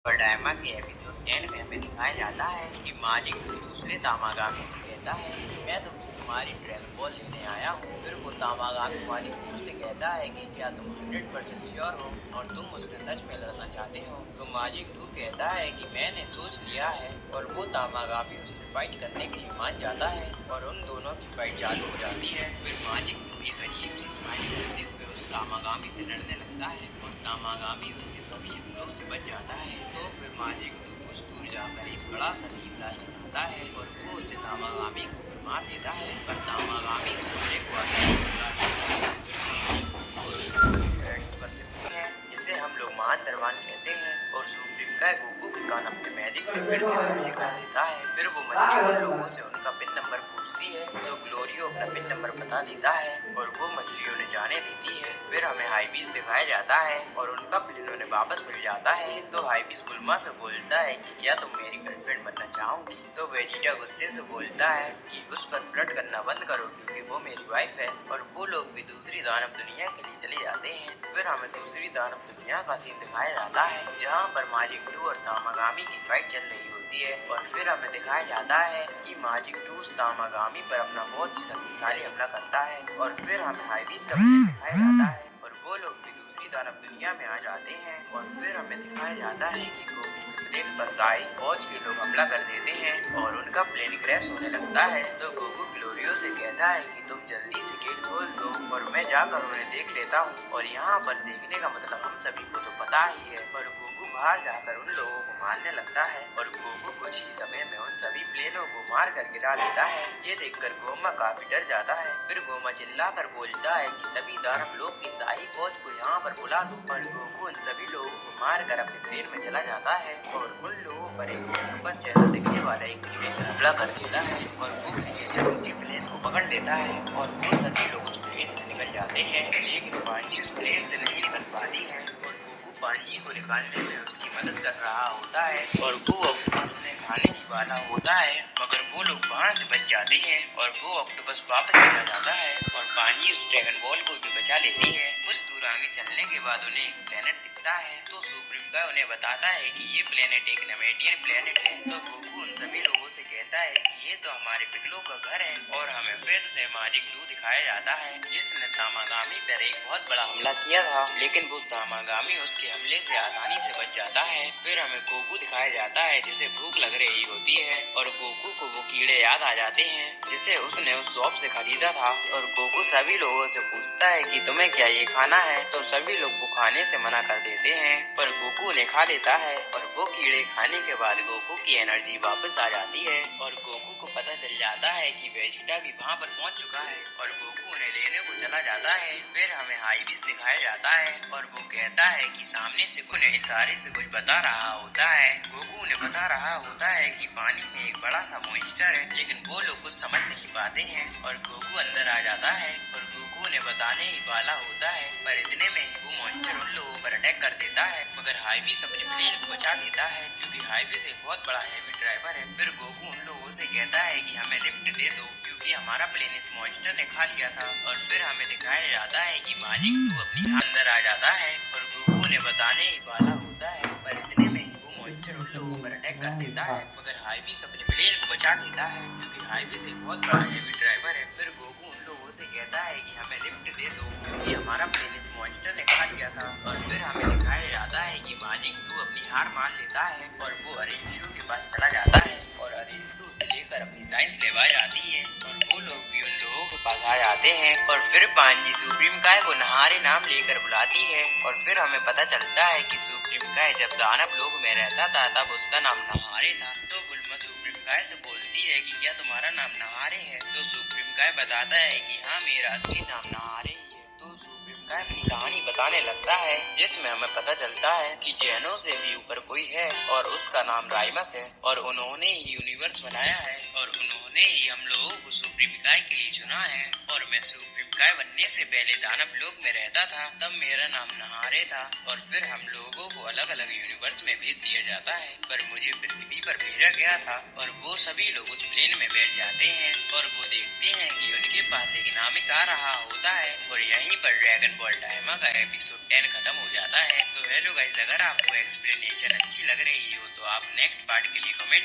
और डायमा के एपिसोड 10 में हमें दिखाया जाता है कि माजिक दूसरे तामागामी से कहता है कि मैं तुमसे तुम्हारी ड्रैगन बॉल लेने आया हूँ। फिर वो तामागामी माजिक से कहता है कि क्या तुम 100% श्योर हो और तुम मुझसे सच में लड़ना चाहते हो। तो माजिक कहता है कि मैंने सोच लिया है और वो तामागामी उससे फाइट करने के लिए मान जाता है और उन दोनों की फाइट चालू हो जाती है। फिर माजिक एक अजीब सी स्माइल करते हुए उस तामागामी से लड़ने लगता है और तामागामी उसके सभी हमलों से बच जाता है। तो फिर माजिक कुछ दूर जाकर एक बड़ा सा जीप लाश उठाता है और वो उसे तामागामी को फिर मार देता है, पर तामागामी उस हमले को आसानी से काट देता है। जिसे हम लोग मान दरबान कहते हैं और सुप्रीम का गोकू के कान अपने मैजिक से फिर से पहले कर देता है। फिर वो मछली उन लोगों से उनका पिन नंबर पूछती है तो ग्लोरियो अपना पिन नंबर बता देता है और वो मछली उन्हें जाने देती है। फिर हमें हाईबीस दिखाया जाता है और उनका प्लेन उन्हें वापस मिल जाता है। तो हाईबीस बुल्मा से बोलता है कि क्या तुम मेरी गर्लफ्रेंड बनना चाहोगी। तो वेजिटा गुस्से से बोलता है कि उस पर फ्लर्ट करना बंद करो क्योंकि वो मेरी वाइफ है। और वो लोग भी दूसरी दानव दुनिया के लिए चले जाते हैं। फिर हमें दूसरी दानव दुनिया का सीन दिखाया जाता है जहाँ पर माजिक 2 और तामागामी की फाइट चल रही होती है। और फिर हमें दिखाया जाता है कि माजिक 2 तामागामी पर अपना बहुत ही शक्तिशाली हमला करता है। और फिर हमें हाईबीस का दिखाया जाता है और वो लोग भी दूसरी दानव दुनिया में आ जाते हैं। और फिर हमें दिखाया जाता है कि गोकू प्लेन पर साई फौज के लोग हमला कर देते हैं और उनका प्लेन क्रैश होने लगता है। तो गोकू ग्लोरियो से कहता है कि तुम जल्दी से गेट खोल दो और मैं जाकर उन्हें देख लेता हूँ। और यहाँ पर देखने का मतलब हम सभी को तो पता ही है, पर गोकू बाहर जाकर उन लोगों को मारने लगता है और गोकू कुछ ही समय में उन सभी प्लेनों को मार कर गिरा देता है। ये देखकर गोमा काफी डर जाता है। फिर गोमा चिल्लाकर बोलता है कि सभी दानव लोग की शाही फौज को यहाँ पर बुला दो। और गोकू उन सभी लोगों को मार कर अपने प्लेन में चला जाता है और उन लोगों पर एक ऑक्टोपस जैसा दिखने वाला एक क्रीचर हमला कर देता है और वो क्रीचर उनके प्लेन को पकड़ लेता है और वो सभी लोग उस प्लेन से निकल जाते हैं। लेकिन पांजी उस प्लेन से नहीं निकल पाती है और गोकू पांजी को निकालने में उसकी मदद कर रहा होता है और वो ऑक्टोपस उन्हें खाने ही वाला होता है, मगर वो लोग वहाँ से बच जाते हैं और वो ऑक्टोपस वापस चला जाता है और पांजी उस ड्रैगन बॉल को भी बचा लेती है। कुछ दूर आगे चलने के बाद उन्हें एक प्लेनेट दिखता है तो सुप्रीम का उन्हें बताता है कि ये प्लेनेट एक नेमेटियन प्लेनेट है। तो गोकू उन सभी लोगों से कहता है कि ये तो हमारे पिगलों का घर है। और हमें फिर से माजिक 2 दिखाया जाता है जिसने तामागामी पर एक बहुत बड़ा हमला किया था, लेकिन वो तामागामी उसके हमले से आसानी से बच जाता है। फिर हमें गोकू दिखाया जाता है जिसे भूख लग रही होती है और गोकू को वो कीड़े याद आ जाते हैं जिसे उसने उस शॉप से खरीदा था। और गोकू सभी लोगों से पूछता है कि तुम्हें क्या ये खाना है। तो सभी लोग वो खाने से मना कर देते हैं, पर गोकू उन्हें खा लेता है और वो कीड़े खाने के बाद गोकू की एनर्जी वापस आ जाती है और गोकू को पता चल जाता है कि वेजिटा भी वहाँ पर पहुँच चुका है और गोकू उन्हें लेने को चला जाता है। फिर हमें हाईबीस दिखाया जाता है और वो कहता है कि सामने से उन्हें इशारे से कुछ बता रहा होता है। गोकू उन्हें बता रहा होता है कि पानी में एक बड़ा सा मॉन्स्टर है, लेकिन वो लोग कुछ समझ नहीं पाते हैं और गोकू अंदर आ जाता है और गोकू उन्हें बताने ही वाला होता है, पर इतने में ही वो मॉन्स्टर उन लोगों पर अटैक कर देता है। मगर हाईबीस अपने प्लेन को बचा लेता है क्योंकि हाईबीस एक बहुत बड़ा हेवी ड्राइवर है। फिर गोकू उन लोगों से कहता है कि हमें लिफ्ट दे दो क्योंकि हमारा प्लेन इस मॉन्स्टर ने खा लिया था। और फिर हमें दिखाया जाता है कि माजिक 2 अपनी अंदर आ जाता है और गोकू ने बताने ही वाला होता है, पर इतने में ही वो मॉन्स्टर उन लोगों पर अटैक कर देता है। मगर हाईबीस अपने प्लेन को बचा लेता है क्योंकि हाईबीस एक बहुत बड़ा हेवी ड्राइवर है। फिर गोकू उन लोगों से कहता है कि हमें लिफ्ट दे दो क्योंकि हमारा प्लेन इस मॉन्स्टर ने खा लिया था। और फिर हमें दिखाया जाता है कि माजिक 2 अपनी हार मान लेता है और वो अरेंजू के पास चला जाता है और अरेंजू से लेकर अपनी साइंस लेवा जाती है और वो लोग भी उन लोगों के पास आ जाते हैं। और फिर पांजी सुप्रीम काय को नहारे नाम लेकर बुलाती है और फिर हमें पता चलता है कि सुप्रीम काय जब दानव लोग में रहता था तब उसका नाम नहारे था। तो बुल्मा सुप्रीम काय से बोलती है कि क्या तुम्हारा नाम नहारे है। तो सुप्रीम काय बताता है कि हाँ, मेरा असली नाम नहारे ही है। तो सुप्रीम काय अपनी कहानी बताने लगता है जिसमें हमें पता चलता है कि जैनों से भी ऊपर कोई है और उसका नाम राइमस है और उन्होंने ही यूनिवर्स बनाया है और उन्होंने ही हम लोगों को सुप्रीम काय के लिए चुना है। और मैं सुप्रीम काय बनने से पहले दानव लोग में रहता था, तब मेरा नाम नहारे था और फिर हम लोगों को अलग अलग यूनिवर्स में भेज दिया जाता है, पर मुझे पृथ्वी पर भेजा गया था। और वो सभी लोग उस प्लेन में बैठ जाते हैं और वो देखते हैं कि उनके पास एक नामिक आ रहा होता है और यहीं पर ड्रैगन बॉल डायमा का एपिसोड 10 खत्म हो जाता है। तो हेलो गाइस, अगर आपको एक्सप्लेनेशन अच्छी लग रही तो आप नेक्स्ट पार्ट के लिए कमेंट